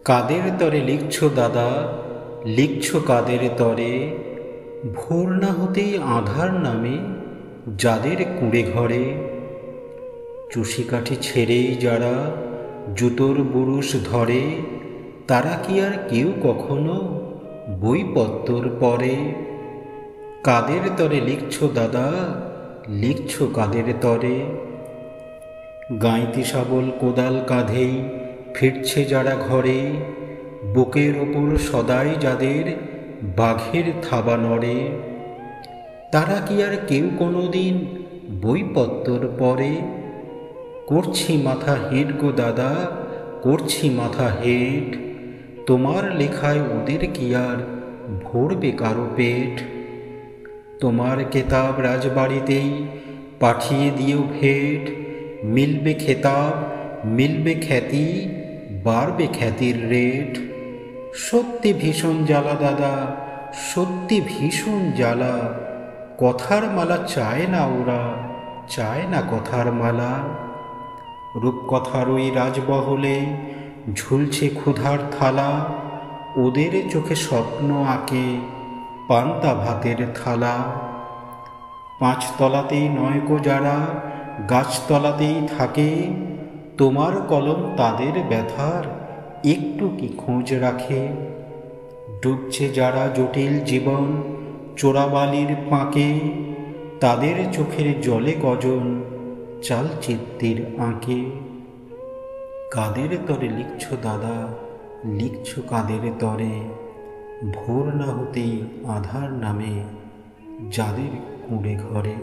কাদের তরে লিখছো দাদা, লিখছো কাদের তরে? ভোর না হতেই আঁধার নামে যাদের কুঁড়ে ঘরে। চুষিকাঠি ছেড়েই যারা জুতোর বুরুষ ধরে, তারা কি আর কেউ কখনো বইপত্তর পড়ে? কাদের তরে লিখছো দাদা, লিখছো কাদের তরে? গাঁইতি শাবল কোদাল কাঁধেই ফিরছে যারা ঘরে, বুকের ওপর সদাই যাদের বাঘের থাবা নড়ে, তারা কি আর কেউ কোনো দিন বইপত্তর পড়ে? করছি মাথা হেঁট গো দাদা, করছি মাথা হেঁট, তোমার লেখায় ওদের কি আর ভরবে কারো পেট? তোমার কেতাব রাজবাড়িতেই পাঠিয়ে দিও ভেট, মিলবে খেতাব, মিলবে খ্যাতি, বাড়বে খ্যাতির রেট। সত্যি ভীষণ জ্বালা দাদা, সত্যি ভীষণ জ্বালা, কথার মালা চায় না ওরা, চায় না কথার মালা। রূপকথার ওই রাজবহলে ঝুলছে ক্ষুধার থালা, ওদের চোখে স্বপ্ন আঁকে পান্তা ভাতের থালা। পাঁচতলাতেই নয়কো যারা গাছতলাতেই থাকে, তোমার কলম তাদের ব্যথার একটু কি খোঁজ রাখে? ডুবছে যারা জটিল জীবন চোরাবালির ফাঁকে, তাদের চোখের জলে গজন চালচিত্রের আঁকে। কাদের তরে লিখছো দাদা, লিখছো কাদের তরে? ভোর না হতেই আধার নামে যাদের কুঁড়ে ঘরে।